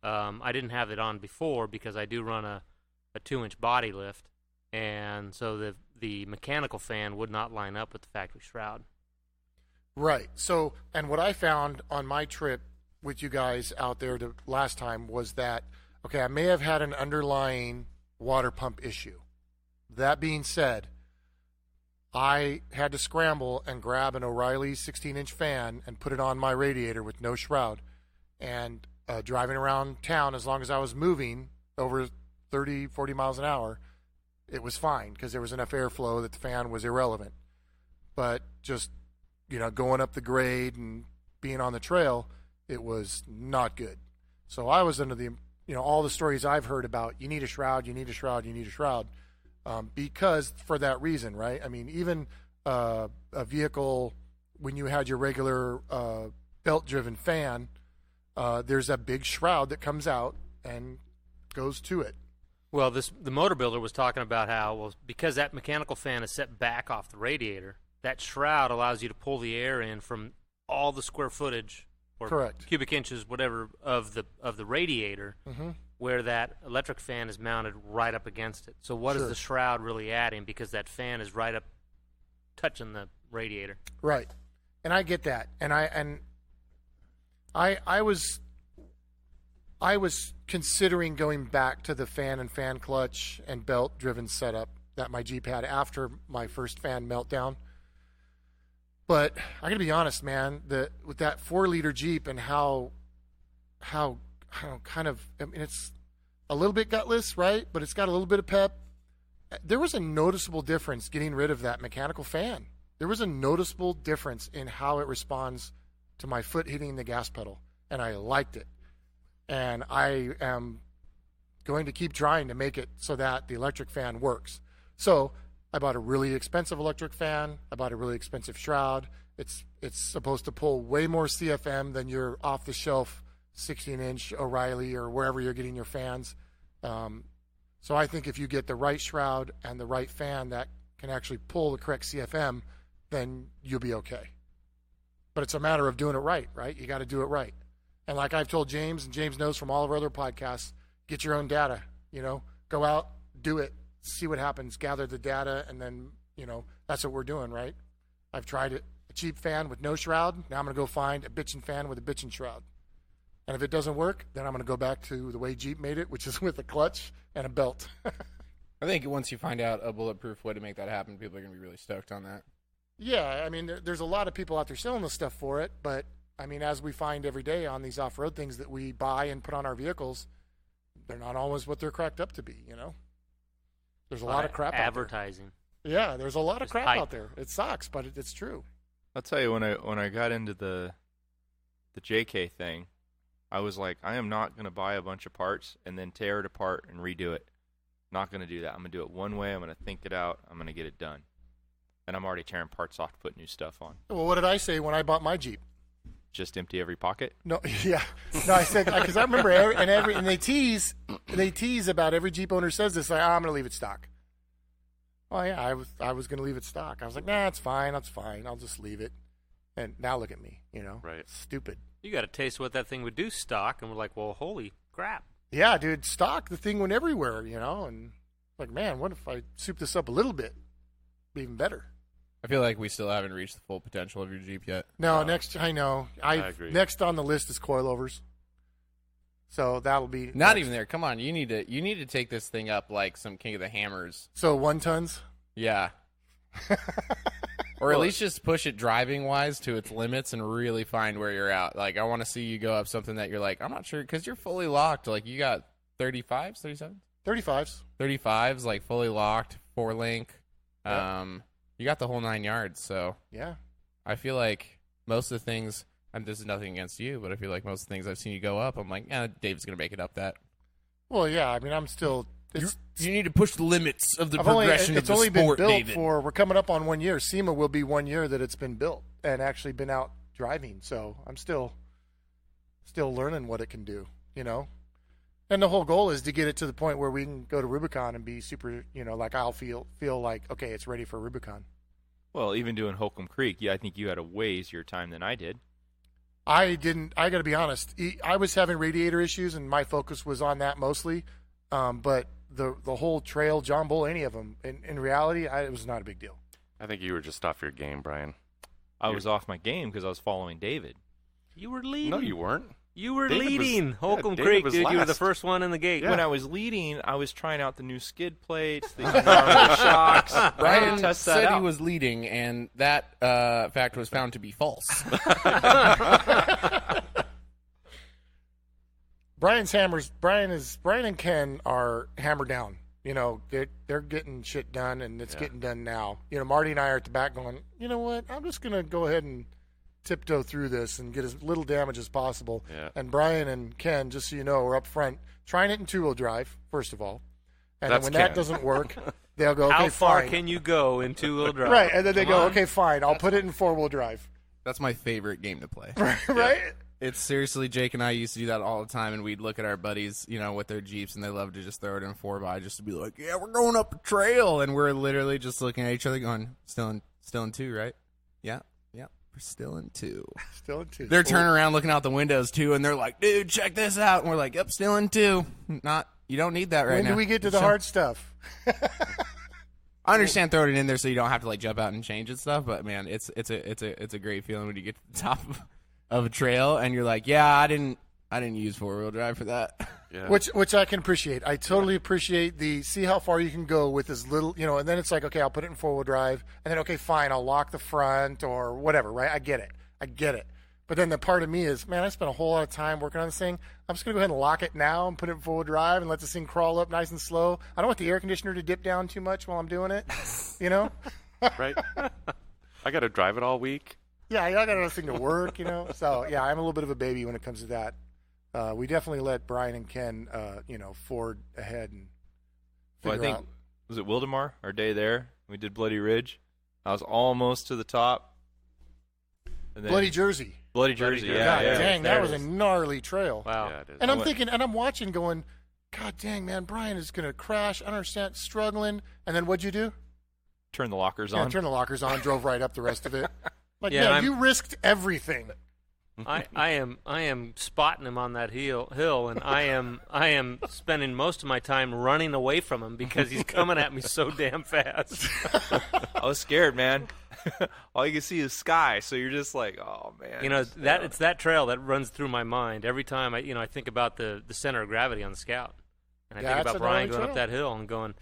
I didn't have it on before because I do run a 2-inch body lift, and so the mechanical fan would not line up with the factory shroud. Right. So, and what I found on my trip with you guys out there last time was that, okay, I may have had an underlying water pump issue. That being said, I had to scramble and grab an O'Reilly 16-inch fan and put it on my radiator with no shroud. And driving around town, as long as I was moving over 30, 40 miles an hour, it was fine because there was enough airflow that the fan was irrelevant. But just, going up the grade and being on the trail, it was not good. So I was under the, all the stories I've heard about, you need a shroud, you need a shroud, you need a shroud, because for that reason, right? I mean, even a vehicle, when you had your regular belt-driven fan, there's a big shroud that comes out and goes to it. Well, the motor builder was talking about how, because that mechanical fan is set back off the radiator, that shroud allows you to pull the air in from all the square footage or Correct. cubic inches, whatever, of the radiator, where that electric fan is mounted right up against it. So what is the shroud really adding? Because that fan is right up touching the radiator. Right. And I get that. And I was considering going back to the fan and fan clutch and belt driven setup that my Jeep had after my first fan meltdown. But I gotta be honest, man, with that 4-liter Jeep and how kind of, I mean, it's a little bit gutless, right? But it's got a little bit of pep. There was a noticeable difference getting rid of that mechanical fan. There was a noticeable difference in how it responds to my foot hitting the gas pedal, and I liked it. And I am going to keep trying to make it so that the electric fan works. So I bought a really expensive electric fan. I bought a really expensive shroud. It's supposed to pull way more CFM than your off-the-shelf 16-inch O'Reilly or wherever you're getting your fans. So I think if you get the right shroud and the right fan that can actually pull the correct CFM, then you'll be okay. But it's a matter of doing it right? You got to do it right. And like I've told James, and James knows from all of our other podcasts, get your own data. Go out, do it, see what happens, gather the data, and then, that's what we're doing, right? I've tried a cheap fan with no shroud. Now I'm going to go find a bitchin' fan with a bitchin' shroud. And if it doesn't work, then I'm going to go back to the way Jeep made it, which is with a clutch and a belt. I think once you find out a bulletproof way to make that happen, people are going to be really stoked on that. Yeah, I mean, there's a lot of people out there selling this stuff for it, but, I mean, as we find every day on these off-road things that we buy and put on our vehicles, they're not always what they're cracked up to be, There's a lot of crap advertising. out there. Yeah, there's a lot of Just crap hype. out there. It sucks, but it's true. I'll tell you, when I got into the JK thing, I was like, I am not going to buy a bunch of parts and then tear it apart and redo it. Not going to do that. I'm going to do it one way. I'm going to think it out. I'm going to get it done. And I'm already tearing parts off to put new stuff on. Well, what did I say when I bought my Jeep? Just empty every pocket? No, yeah. No, I said, because I remember, and they tease about every Jeep owner says this, like, I'm going to leave it stock. Well, yeah, I was going to leave it stock. I was like, nah, it's fine. I'll just leave it. And now look at me, Right. Stupid. You got to taste what that thing would do stock, and we're like, well, holy crap. Yeah, dude, stock, the thing went everywhere, and like, man, what if I soup this up a little bit? Be even better. I feel like we still haven't reached the full potential of your Jeep yet. No, next, I know. I agree. Next on the list is coilovers. So that'll be Not next. even there. Come on, you need to take this thing up like some King of the Hammers. So 1 tons? Yeah. Or at least just push it driving wise to its limits and really find where you're at. Like, I want to see you go up something that you're like, I'm not sure, because you're fully locked. Like, you got 35s, 37s? 35s. 35s, like fully locked, 4-link. You got the whole 9 yards. So Yeah. I feel like most of the things, and this is nothing against you, but I feel like most of the things I've seen you go up, I'm like, Dave's going to make it up that. Well, yeah, I mean, I'm still... You need to push the limits of the It's progression of the only sport, been built David. we're coming up on 1 year. SEMA will be 1 year that it's been built and actually been out driving. So I'm still learning what it can do, And the whole goal is to get it to the point where we can go to Rubicon and be super, like I'll feel like, okay, it's ready for Rubicon. Well, even doing Holcomb Creek, I think you had a way easier time than I did. I didn't. I got to be honest. I was having radiator issues, and my focus was on that mostly. But the whole trail, John Bull, any of them, in reality, it was not a big deal. I think you were just off your game, Brian. I was off my game because I was following David. You were leading. No, you weren't. You were David leading. was- Holcomb David Creek, was dude. You were the last. first one in the gate. When I was leading, I was trying out the new skid plates, the gnarly shocks. Brian test that said out. he was leading, and that fact was found to be false. Brian and Ken are hammered down. You know, they're getting shit done, and it's getting done now. You know, Marty and I are at the back going, you know what? I'm just gonna go ahead and tiptoe through this and get as little damage as possible. Yeah. And Brian and Ken, just so you know, are up front trying it in 2-wheel drive, first of all. And That's then when that Ken. doesn't work, they'll go, okay, How far fine. can you go in two-wheel drive? Right, and then they Come go, on. okay, fine, I'll put it in 4-wheel drive. That's my favorite game to play. Right? It's seriously, Jake and I used to do that all the time, and we'd look at our buddies, you know, with their Jeeps, and they love to just throw it in 4x just to be like, yeah, we're going up a trail, and we're literally just looking at each other going, still in 2, right? Yeah, we're still in 2. Still in 2. They're turning around looking out the windows, too, and they're like, dude, check this out. And we're like, yep, still in 2. You don't need that right When now. do we get to the hard stuff? I understand throwing it in there so you don't have to like jump out and change and stuff, but man, it's a great feeling when you get to the top of a trail and you're like, yeah, I didn't use 4-wheel drive for that. Yeah. Which I can appreciate. I totally appreciate see how far you can go with as little, you know, and then it's like, okay, I'll put it in 4-wheel drive, and then, okay, fine, I'll lock the front or whatever, right? I get it. But then the part of me is, man, I spent a whole lot of time working on this thing. I'm just going to go ahead and lock it now and put it in 4-wheel drive and let this thing crawl up nice and slow. I don't want the air conditioner to dip down too much while I'm doing it, you know? Right? I got to drive it all week. Yeah, I got another thing to work, you know? So, yeah, I'm a little bit of a baby when it comes to that. We definitely let Brian and Ken, Ford ahead and Well, I figure think, out. was it Wildemar, our day there? We did Bloody Ridge. I was almost to the top. And then Bloody Jersey. Bloody Jersey, Jersey. yeah. God yeah. dang, There that it was a is. gnarly trail. Wow. Yeah, it is. And I'm thinking, and I'm watching going, God dang, man, Brian is going to crash. I don't understand, struggling. And then what'd you do? Turn the lockers Yeah, on. turn the lockers on, drove right up the rest of it. Like, Yeah, man, I'm- you risked everything. I am spotting him on that hill, and I am spending most of my time running away from him because he's coming at me so damn fast. I was scared, man. All you can see is sky, so you're just like, oh man. You know it's that trail that runs through my mind every time I think about the center of gravity on the Scout, and I Yeah, think that's about a Brian gnarly going up trail. that hill and going,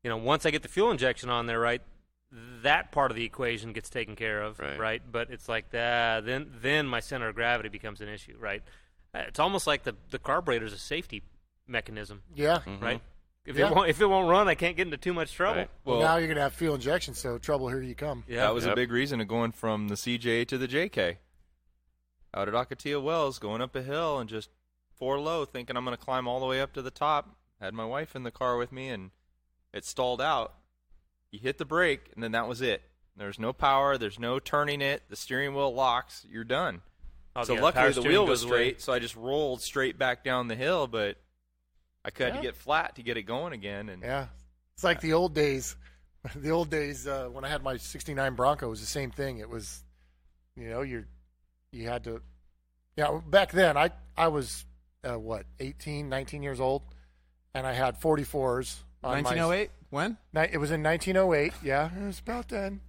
once I get the fuel injection on there, right, that part of the equation gets taken care of, Right. But it's like that. Then my center of gravity becomes an issue, right? It's almost like the carburetor is a safety mechanism, Yeah. right? If Yeah. it won't run, I can't get into too much trouble. Right. Well, Well, now you're going to have fuel injection, so trouble, here you come. Yeah, that was Yep. a big reason of going from the CJ to the JK. Out at Ocotillo Wells, going up a hill and just 4 low, thinking I'm going to climb all the way up to the top. Had my wife in the car with me, and it stalled out. You hit the brake, and then that was it. There's no power. There's no turning it. The steering wheel locks. You're done. Oh, So yeah, luckily power the steering wheel was goes away. straight, so I just rolled straight back down the hill, but I had Yeah. to get flat to get it going again. And Yeah. It's like the old days. The old days when I had my 69 Bronco, it was the same thing. It was, you had to, back then I was, 18, 19 years old, and I had 44s. On 1908? When? It was in 1908. Yeah, it was about then.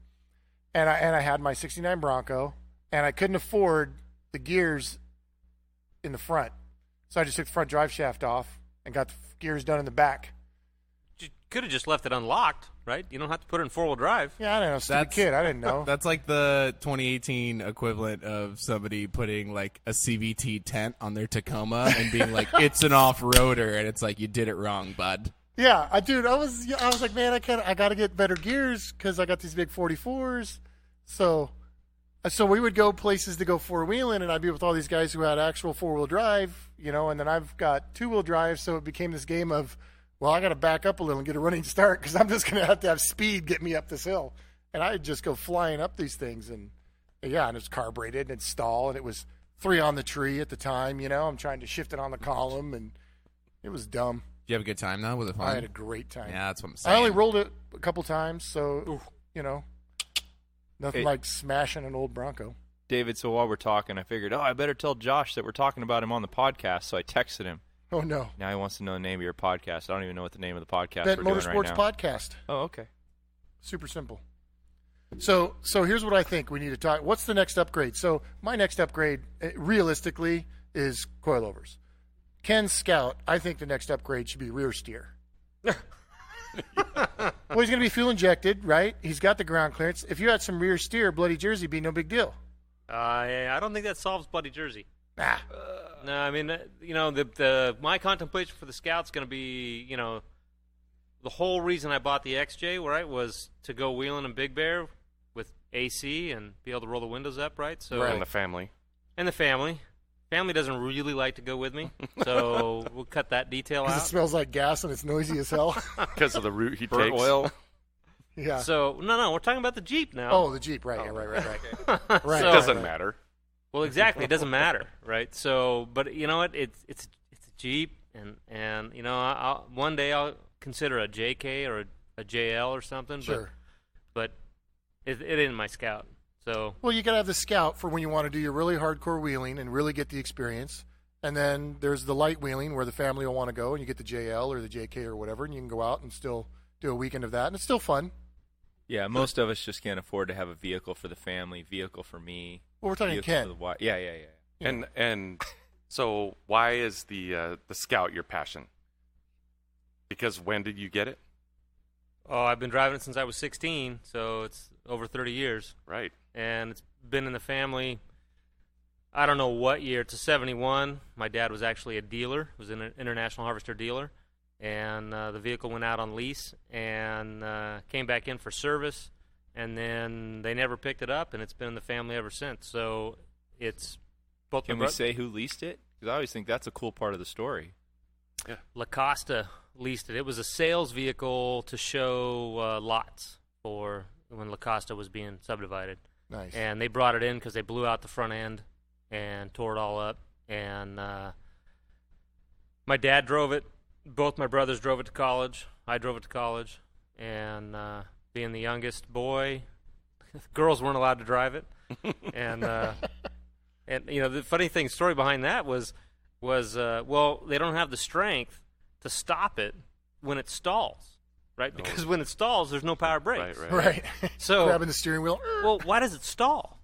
And I had my 69 Bronco, and I couldn't afford the gears in the front. So I just took the front drive shaft off and got the gears done in the back. You could have just left it unlocked, right? You don't have to put it in 4-wheel drive. Yeah, I don't know. Stupid That's- kid. I didn't know. That's like the 2018 equivalent of somebody putting like a CVT tent on their Tacoma and being like, it's an off-roader, and it's like, you did it wrong, bud. Yeah, I was like, man, I got to get better gears because I got these big 44s. So we would go places to go 4-wheeling, and I'd be with all these guys who had actual 4-wheel drive, and then I've got 2-wheel drive. So it became this game of, well, I got to back up a little and get a running start because I'm just going to have speed get me up this hill. And I'd just go flying up these things, and yeah, and it's carbureted and it's stall, and it was 3 on the tree at the time. I'm trying to shift it on the column, and it was dumb. Did you have a good time, though? Was it fun? I had a great time. Yeah, that's what I'm saying. I only rolled it a couple times, so nothing Hey. like smashing an old Bronco. David, so while we're talking, I figured, I better tell Josh that we're talking about him on the podcast. So I texted him. Oh, no. Now he wants to know the name of your podcast. I don't even know what the name of the podcast Bet we're doing Motorsports right now. Podcast. Oh, okay. Super simple. So here's what I think we need to talk. What's the next upgrade? So my next upgrade, realistically, is coilovers. Ken's Scout, I think the next upgrade should be rear steer. Well, he's going to be fuel injected, right? He's got the ground clearance. If you had some rear steer, bloody jersey would be no big deal. I don't think that solves bloody jersey. Ah. No, I mean, my contemplation for the Scout's going to be, the whole reason I bought the XJ, right, was to go wheeling in Big Bear with AC and be able to roll the windows up, right? So And the family. And the family. Family doesn't really like to go with me, so we'll cut that detail Because it out. smells like gas and it's noisy as hell. Because of the route he Burnt takes. oil. Yeah. So no, we're talking about the Jeep now. Oh, the Jeep, right? Yeah, right. Right. It So- doesn't matter. Well, exactly. It doesn't matter, right? So, but you know what? It's a Jeep, and one day I'll consider a JK or a JL or something. Sure. But it ain't my Scout. So Well, you got to have the Scout for when you want to do your really hardcore wheeling and really get the experience. And then there's the light wheeling where the family will want to go, and you get the JL or the JK or whatever, and you can go out and still do a weekend of that, and it's still fun. Yeah, most of us just can't afford to have a vehicle for the family, vehicle for me. Well, we're talking vehicle Ken. for the wife. Yeah. And so why is the Scout your passion? Because when did you get it? Oh, I've been driving it since I was 16, so it's over 30 years. Right. And it's been in the family, I don't know what year. It's a 71. My dad was actually a dealer. He was an International Harvester dealer. And the vehicle went out on lease and came back in for service. And then they never picked it up, and it's been in the family ever since. So it's both. Can we say who leased it? Because I always think that's a cool part of the story. La Costa leased it. It was a sales vehicle to show lots for when La Costa was being subdivided. Nice. And they brought it in because they blew out the front end and tore it all up. And my dad drove it. Both my brothers drove it to college. I drove it to college. And being the youngest boy, girls weren't allowed to drive it. And the funny story behind that was they don't have the strength to stop it when it stalls, right? Because when it stalls, there's no power brakes. Right. So grabbing the steering wheel. well, why does it stall?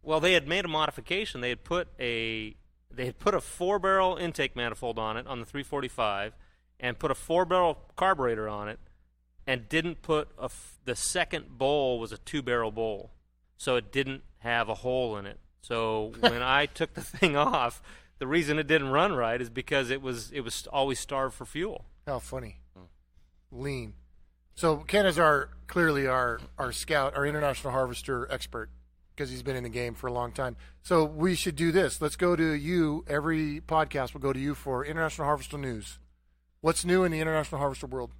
Well, they had made a modification. They had put a 4-barrel intake manifold on it on the 345, and put a 4-barrel carburetor on it, and didn't put the second bowl was a 2-barrel bowl, so it didn't have a hole in it. So when I took the thing off, the reason it didn't run right is because it was always starved for fuel. How funny. Lean. So Ken is clearly our Scout, our International Harvester expert, because he's been in the game for a long time. So we should do this. Let's go to you. Every podcast will go to you for International Harvester news. What's new in the International Harvester world?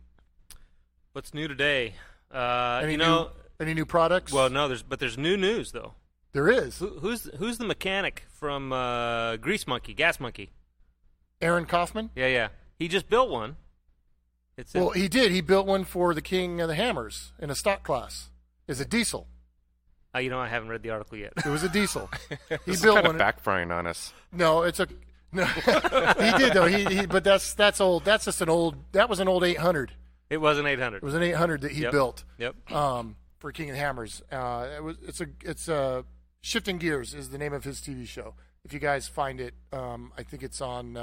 What's new today? Any new products? Well, no, there's new news though. There is. Who's the mechanic from Grease Monkey, Gas Monkey? Aaron Kaufman? Yeah. He just built one. He did. He built one for the King of the Hammers in a stock class. It's a diesel. I haven't read the article yet. It was a diesel. He This built is kind one. of backfiring on us. No, it's a. No. He did though. But that's old. That's just an old. That was an old 800. It was an 800. It was an 800 that he built. Yep. For King of the Hammers. It's Shifting Gears is the name of his TV show. If you guys find it, I think it's on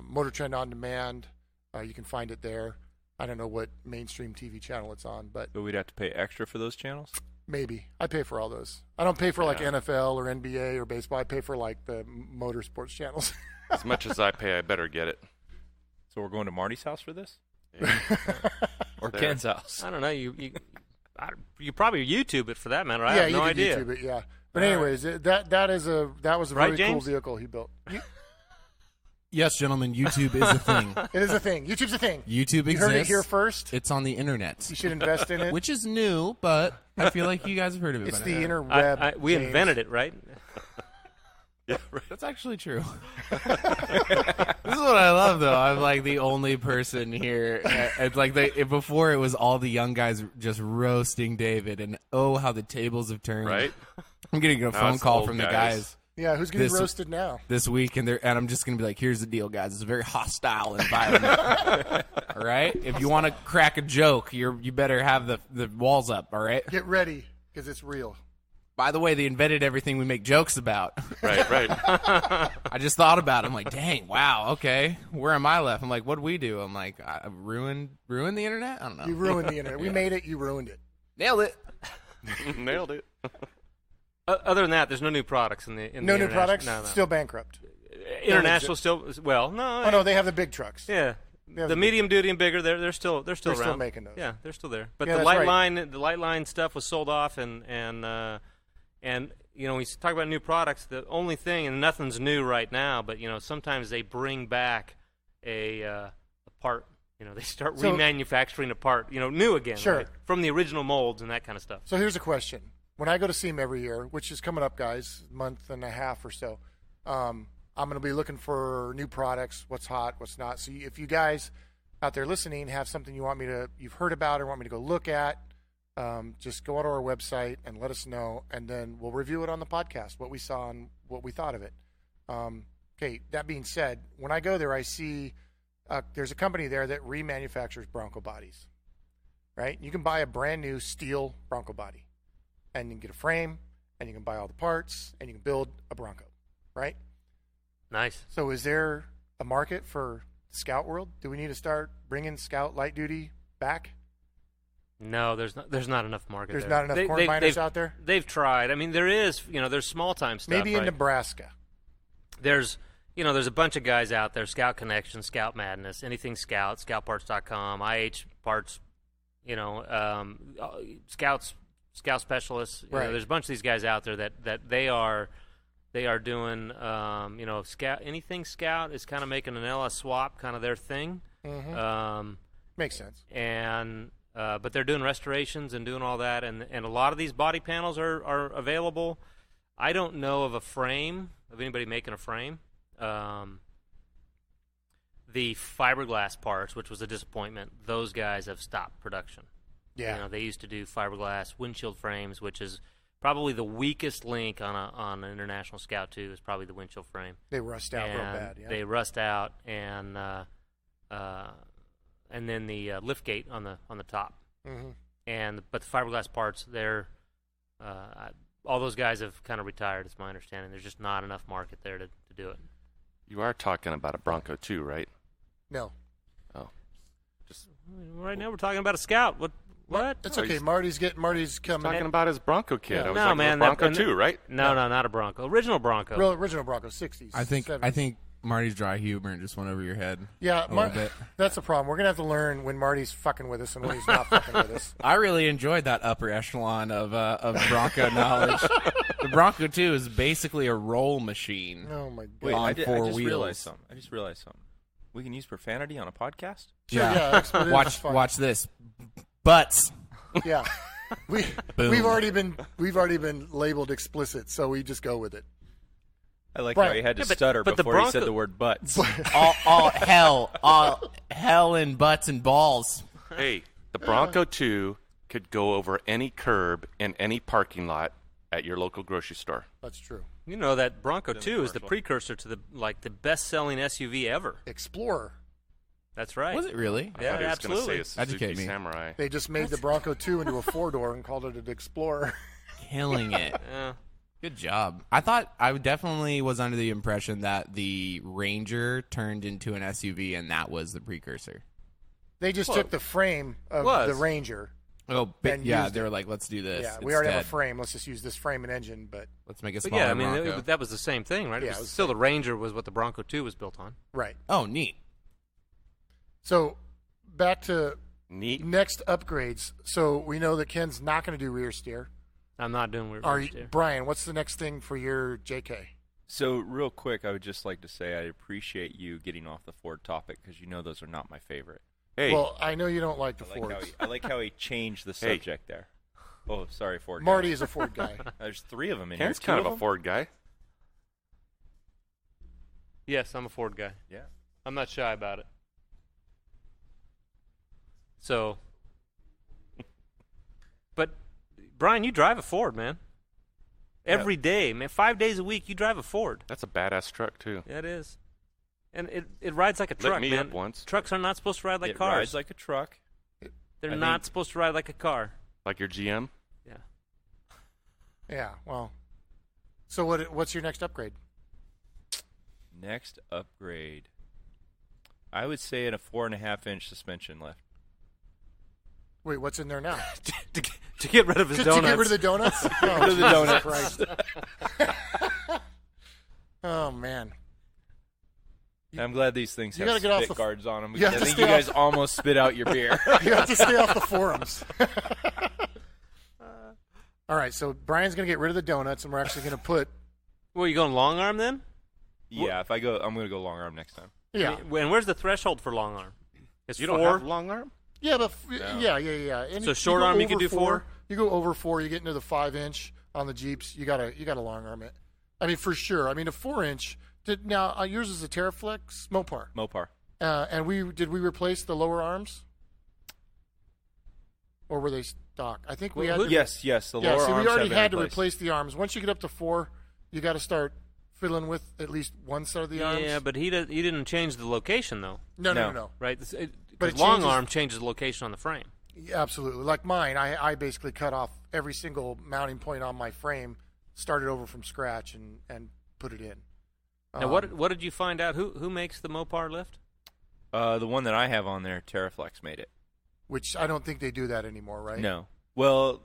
Motor Trend On Demand. You can find it there. I don't know what mainstream TV channel it's on, but we'd have to pay extra for those channels? maybe. I pay for all those. I don't pay for like NFL or NBA or baseball. I pay for like the motorsports channels. As much as I pay, I better get it. So we're going to Marty's house for this? Yeah. Or Ken's house? I don't know. You probably YouTube it for that matter. I Yeah, have no you idea. could YouTube it, yeah. But anyways, that was a Right, very cool James? vehicle he built. Yes, gentlemen, YouTube is a thing. It is a thing. YouTube's a thing. YouTube You exists. heard it here first. It's on the internet, You should invest in it. which is new, but I feel like you guys have heard of it. It's by the now. interweb. We James. invented it, right? Yeah, right. That's actually true. This is what I love, though. I'm like the only person here. It's like before it was all the young guys just roasting David, and oh, how the tables have turned. Right? I'm getting a phone it's call old from the guys. guys Yeah, who's getting This- roasted now? this week, and I'm just going to be like, here's the deal, guys. It's a very hostile environment. All right? If you want to crack a joke, you better have the walls up, all right? Get ready, because it's real. By the way, they invented everything we make jokes about. Right. I just thought about it. I'm like, dang, wow, okay. Where am I left? I'm like, what do we do? I'm like, I ruined the internet? I don't know. You ruined the internet. We made it. You ruined it. Nailed it. Nailed it. Other than that, there's no new products in the No new international- products. No. Still bankrupt. International still well. No. Oh no, they have the big trucks. Yeah. They have The medium duty and bigger, they're still They're around. still making those. Yeah, they're still there. But Yeah, the that's light right. line stuff was sold off, and you know, we talk about new products. The only thing, and nothing's new right now, but you know, sometimes they bring back a part. You know, they start So- remanufacturing a part. You know, new again, Sure. right? From the original molds and that kind of stuff. So here's a question. When I go to SEMA every year, which is coming up, guys, month and a half or so, I'm going to be looking for new products, what's hot, what's not. So if you guys out there listening have something you've heard about or want me to go look at, just go to our website and let us know, and then we'll review it on the podcast, what we saw and what we thought of it. Okay, that being said, when I go there, I see there's a company there that remanufactures Bronco bodies, right? You can buy a brand new steel Bronco body, and you can get a frame, and you can buy all the parts, and you can build a Bronco, right? Nice. So is there a market for Scout World? Do we need to start bringing Scout light duty back? No, there's not enough market. There's there. not enough corn miners out there? They've tried. I mean, there is. You know, there's small time stuff. Maybe in right? Nebraska. There's a bunch of guys out there, Scout Connection, Scout Madness, anything Scout, scoutparts.com, IH Parts, Scout Specialists. You know, Right. there's a bunch of these guys out there that they are doing, Scout, anything Scout is kind of making an LS swap kind of their thing. Mm-hmm. Makes sense. And but they're doing restorations and doing all that, and a lot of these body panels are available. I don't know of anybody making a frame. The fiberglass parts, which was a disappointment, those guys have stopped production. Yeah. You know, they used to do fiberglass windshield frames, which is probably the weakest link on an International Scout 2 is probably the windshield frame. They rust out real bad. Yeah. They rust out, and then the lift gate on the top. Mm-hmm. But the fiberglass parts, they're all those guys have kind of retired. It's my understanding. There's just not enough market there to do it. You are talking about a Bronco too, right? No. Oh. Right now we're talking about a Scout. What? It's Oh, okay. he's- Marty's coming. Talking about his Bronco kid. Yeah. I was No, like, man, Bronco that- too, right? No, not a Bronco. Original Bronco. Real original Bronco, 60s. I 70s. think Marty's dry humor just went over your head. Yeah, a little bit. that's the problem. We're gonna have to learn when Marty's fucking with us and when he's not fucking with us. I really enjoyed that upper echelon of Bronco knowledge. The Bronco 2 is basically a roll machine. Oh my god. Wait, On I just four realized something. We can use profanity on a podcast? Sure, yeah, that's what it is. That's fine. Watch this. Butts. Yeah, Boom. we've already been labeled explicit, so we just go with it. I like Right. how he had to Yeah, but- stutter but the before he said Bronco- the word butts. all hell in butts and balls. Hey, the Bronco 2 could go over any curb in any parking lot at your local grocery store. That's true. You know that Bronco the 2 is the commercial. precursor to the best-selling SUV ever. Explorer. That's right. Was it really? I Yeah, thought he was absolutely. Gonna say a Suzuki Educate me. Samurai. They just made the Bronco 2 into a 4-door and called it an Explorer. Killing it. Yeah. Good job. I definitely was under the impression that the Ranger turned into an SUV and that was the precursor. They just took the frame of Was. the Ranger. Oh, And yeah, used they it. were like, let's do this. Yeah, we already have a instead. frame. Let's just use this frame and engine. But Let's make a But smaller yeah, I mean, Bronco. that was the same thing, right? Yeah, It it was was still the Ranger was what the Bronco 2 was built on. right. Oh, neat. So back to Neat. next upgrades. So we know that Ken's not going to do rear steer. I'm not doing rear Are you, steer. Brian? What's the next thing for your JK? So, real quick, I would just like to say I appreciate you getting off the Ford topic because you know those are not my favorite. Hey, Well, I know you don't like the I like, Fords. I like how he changed the Hey. subject there. Oh, sorry, Ford. Marty guy. is a Ford guy. There's 3 of them in Ken's here. kind 2 of a them? Ford guy. Yes, I'm a Ford guy. Yeah. I'm not shy about it. So, but Brian, you drive a Ford, man. Every day, man. 5 days a week, you drive a Ford. That's a badass truck too. Yeah, it is. And it rides like a truck, Lit me man. up once. Trucks are not supposed to ride like it cars. rides like a truck. They're I not think- supposed to ride like a car. Like your GM. Yeah. Yeah. Well. So what's your next upgrade? Next upgrade, I would say in a 4.5-inch suspension lift. Wait, what's in there now? to get rid of his Just donuts. to get rid of the donuts? Oh, rid of the donuts. Christ. Oh, man. I'm glad these things You have gotta get off spit the- guards on them. you have I to think stay you guys off- almost spit out your beer. You have to stay off the forums. All right, so Brian's going to get rid of the donuts, and we're actually going to put... Well, you going long arm then? Yeah, if I go, I'm going to go long arm next time. Yeah. And where's the threshold for long arm? It's You 4. don't have long arm? Yeah, but No. yeah. And So you short go arm you over could do 4? You go over 4, you get into the 5-inch on the Jeeps. You gotta long arm it. I mean, for sure. I mean, a 4-inch. Now yours is a Terraflex Mopar, Mopar. and did we replace the lower arms, or were they stock? I think we Well, had. who- To, Yes. The yeah, lower so arms we already have been had to replaced. replace the arms. Once you get up to 4, you got to start fiddling with at least one set of the arms. Yeah, but he didn't change the location though, No. right? But Because it long changes- arm changes the location on the frame. Yeah, absolutely. Like mine, I basically cut off every single mounting point on my frame, started over from scratch, and put it in. Now, what did you find out? Who makes the Mopar lift? The one that I have on there, Terraflex made it. Which I don't think they do that anymore, right? No. Well,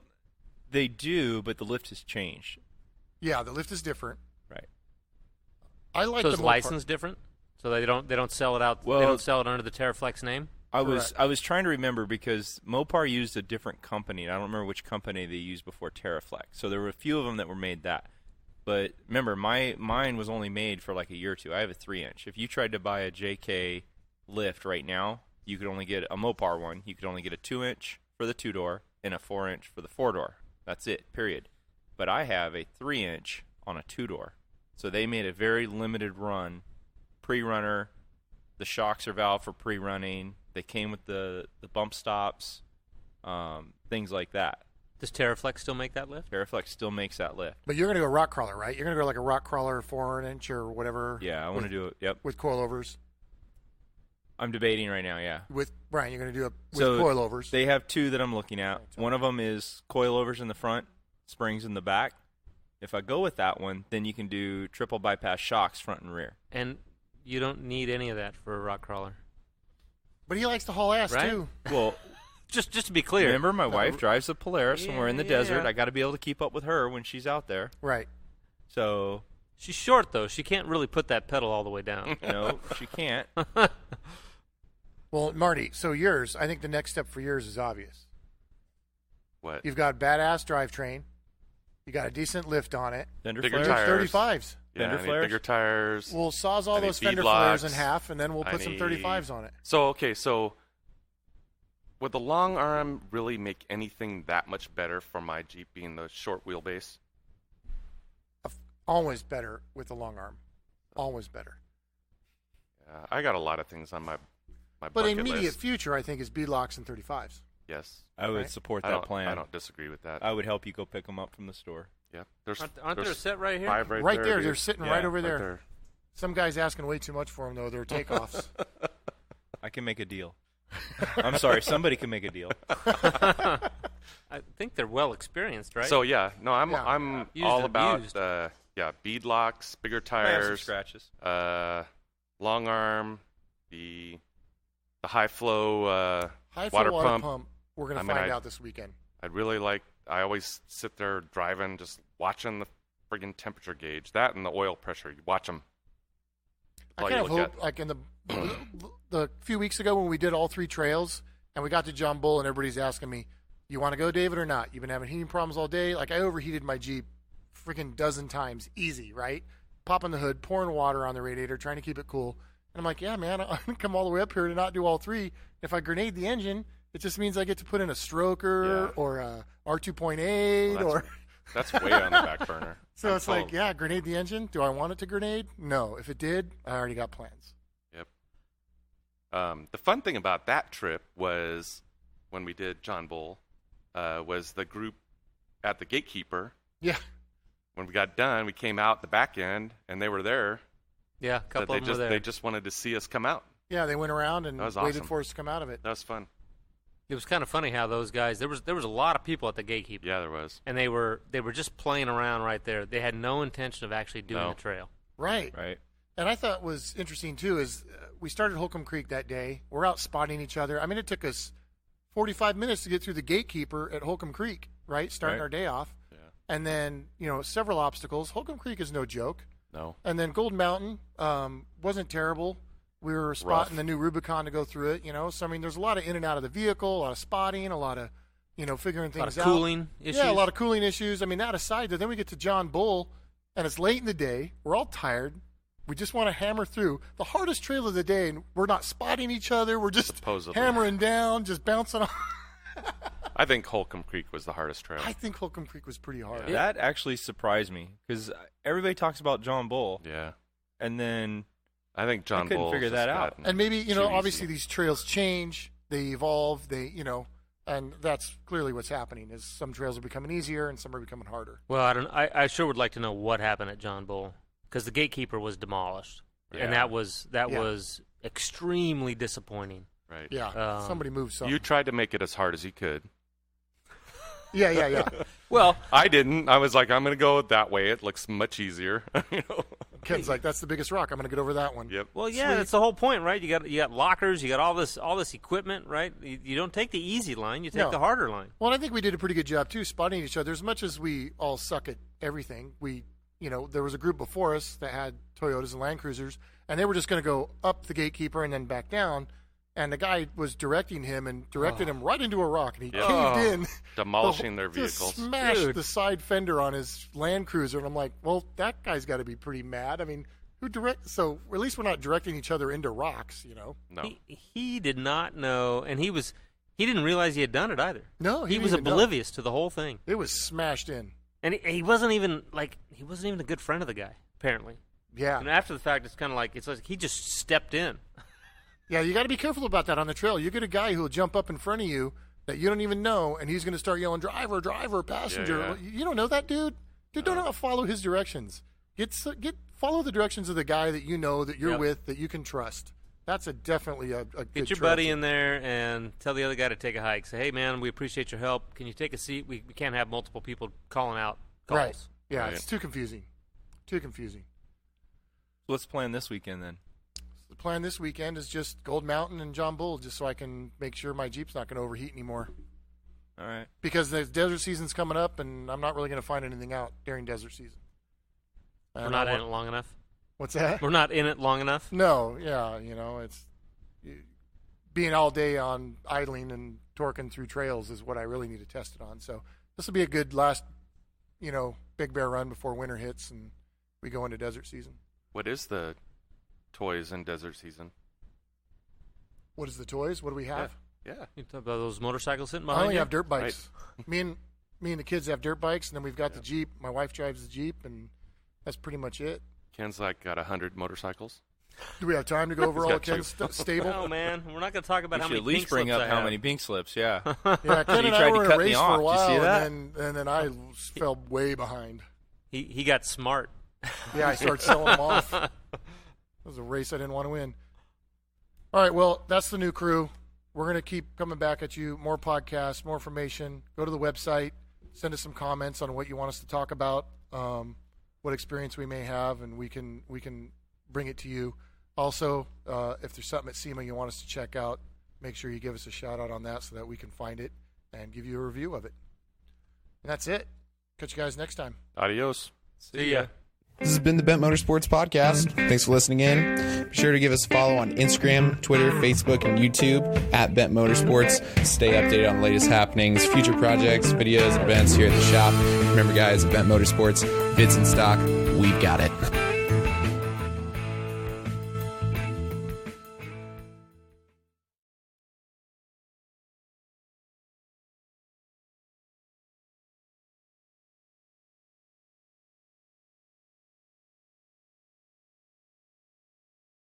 they do, but the lift has changed. Yeah, the lift is different. Right. I like So the is Mopar. license different? So they don't sell it out. Well- they don't sell it under the Terraflex name. I Correct. was trying to remember because Mopar used a different company. And I don't remember which company they used before Terraflex. So there were a few of them that were made that. But remember, mine was only made for like a year or two. I have a 3-inch. If you tried to buy a JK lift right now, you could only get a Mopar one. You could only get a 2-inch for the 2-door and a 4-inch for the 4-door. That's it, period. But I have a 3-inch on a 2-door. So they made a very limited run, pre-runner. The shocks are valved for pre-running. They came with the bump stops, things like that. Does Terraflex still make that lift? Terraflex still makes that lift. But you're going to go rock crawler, right? You're going to go like a rock crawler 4-inch or whatever. Yeah, I want to do it. Yep. With coilovers. I'm debating right now, yeah. With Brian, you're going to do it with So coilovers. They have 2 that I'm looking at. One of them is coilovers in the front, springs in the back. If I go with that one, then you can do triple bypass shocks front and rear. And you don't need any of that for a rock crawler. But he likes to haul ass Right? too. Well, Just to be clear. remember my wife drives a Polaris and we're in the Yeah, desert. yeah. I got to be able to keep up with her when she's out there. Right. So, She's short though. She can't really put that pedal all the way down. no, she can't. Well, Marty, so yours, I think the next step for yours is obvious. What? You've got badass drivetrain. You got a decent lift on it. Fender Bigger flares? tires. 35s. Yeah, Fender I need flares? bigger tires. We'll saws all I need those bead fender flares in blocks. half, and then we'll I put some need- 35s on it. So would the long arm really make anything that much better for my Jeep being the short wheelbase? Always better with the long arm. Always better. I got a lot of things on my But bucket immediate list. future, I think, is beadlocks and 35s. Yes, I would Right. support I that don't. plan. I don't disagree with that. I would help you go pick them up from the store. Yeah, there's Aren't there a there's set right here? 5 right, Right there. dude. They're sitting Yeah, right over Right there. Some guy's asking way too much for them, though. They're takeoffs. I can make a deal. I'm sorry, somebody can make a deal. I think they're well experienced, right? So yeah, no, I'm Yeah. I'm Used all and about abused. bead locks, bigger I have some tires, scratches. long arm, the high flow. High Water flow water pump. pump. We're going I to mean, find I- out this weekend. I'd really like. I always sit there driving, just watching the friggin' temperature gauge. That and the oil pressure. You watch them. I kind of hope, like in the few weeks ago when we did all 3 trails, and we got to John Bull, and everybody's asking me, "You want to go, David, or not? You've been having heating problems all day." Like I overheated my Jeep, freaking dozen times, easy, right? Popping the hood, pouring water on the radiator, trying to keep it cool. And I'm like, "Yeah, man, I'm gonna come all the way up here to not do all 3. If I grenade the engine, it just means I get to put in a stroker Yeah. or a R2.8 Well, or." That's way on the back burner. So I'm it's like, told. yeah, grenade the engine. Do I want it to grenade? No. If it did, I already got plans. Yep. The fun thing about that trip was when we did John Bull, was the group at the Gatekeeper. Yeah. when we got done, we came out the back end, and they were there. Yeah, a couple of them were there. They just wanted to see us come out. Yeah, they went around and That was waited awesome. for us to come out of it. That was fun. It was kind of funny how those guys. There was a lot of people at the gatekeeper. Yeah, there was. And they were just playing around right there. They had no intention of actually doing the trail. Right. Right. And I thought was interesting, too, is we started Holcomb Creek that day. We're out spotting each other. I mean, it took us 45 minutes to get through the gatekeeper at Holcomb Creek, right, starting our day off. Yeah. And then, several obstacles. Holcomb Creek is no joke. No. And then Golden Mountain wasn't terrible. We were spotting the new Rubicon to go through it, So, I mean, there's a lot of in and out of the vehicle, a lot of spotting, a lot of, figuring things out. A lot of cooling issues. Yeah, a lot of cooling issues. I mean, that aside, then we get to John Bull, and it's late in the day. We're all tired. We just want to hammer through the hardest trail of the day, and we're not spotting each other. We're just Supposedly. hammering down, just bouncing off. I think Holcomb Creek was the hardest trail. I think Holcomb Creek was pretty hard. Yeah. That actually surprised me because everybody talks about John Bull, Yeah. and then I think John couldn't Bull figure that out. And maybe, too obviously easy. these trails change, they evolve, and that's clearly what's happening is some trails are becoming easier and some are becoming harder. Well, I sure would like to know what happened at John Bull because the gatekeeper was demolished, and Yeah. that was extremely disappointing. Right. Yeah, somebody moved something. You tried to make it as hard as you could. Yeah. Well, I didn't. I was like, I'm going to go that way. It looks much easier. Ken's like, that's the biggest rock. I'm going to get over that one. Yep. well, yeah, Sweet. that's the whole point, right? You got lockers, you got all this equipment, right? You don't take the easy line, you take No. the harder line. Well, I think we did a pretty good job, too, spotting each other. As much as we all suck at everything, there was a group before us that had Toyotas and Land Cruisers, and they were just going to go up the gatekeeper and then back down. And the guy was directing him and directed him right into a rock, and he caved in. Demolishing their Just vehicles. smashed the side fender on his Land Cruiser. And I'm like, well, that guy's got to be pretty mad. I mean, so at least we're not directing each other into rocks, No. He did not know, and he didn't realize he had done it either. No, he was oblivious to the whole thing. It was smashed in. And he wasn't even a good friend of the guy, apparently. Yeah. And after the fact, it's like he just stepped in. Yeah, you got to be careful about that on the trail. You get a guy who will jump up in front of you that you don't even know, and he's going to start yelling, driver, driver, passenger. Yeah. You don't know that dude? Dude, don't follow his directions. Follow the directions of the guy that you know, that you're with, that you can trust. That's definitely a good Get your trail buddy tip. in there and tell the other guy to take a hike. Say, hey, man, we appreciate your help. Can you take a seat? We can't have multiple people calling out calls. Right. Yeah, Right. it's too confusing. Too confusing. let's plan this weekend then. The plan this weekend is just Gold Mountain and John Bull, just so I can make sure my Jeep's not going to overheat anymore. All right. Because the desert season's coming up, and I'm not really going to find anything out during desert season. We're not in it long enough. What's that? We're not in it long enough. No, yeah, it's being all day on idling and torquing through trails is what I really need to test it on. So this will be a good last, Big Bear run before winter hits and we go into desert season. What is the toys in desert season? What is the toys? What do we have? Yeah. You talk about those motorcycles sitting I behind only you? have dirt bikes. Me and the kids have dirt bikes, and then we've got the Jeep. My wife drives the Jeep, and that's pretty much it. Ken's got 100 motorcycles. Do we have time to go over He's all got Ken's stable? No, man. We're not going to talk about You how should many at least pink bring slips up I how have. many pink slips, yeah. Yeah, Ken You and I tried to were in cut a me race off. for a Did you see while, that? and then I fell way behind. He got smart. Yeah, I started selling them off. It was a race I didn't want to win. All right, well, that's the new crew. We're going to keep coming back at you. More podcasts, more information. Go to the website. Send us some comments on what you want us to talk about, what experience we may have, and we can bring it to you. Also, if there's something at SEMA you want us to check out, make sure you give us a shout-out on that so that we can find it and give you a review of it. And that's it. Catch you guys next time. Adios. See ya. This has been the Bent Motorsports Podcast. Thanks for listening in. Be sure to give us a follow on Instagram, Twitter, Facebook, and YouTube at Bent Motorsports. Stay updated on the latest happenings, future projects, videos, and events here at the shop. Remember, guys, at Bent Motorsports, if it's in stock, we've got it.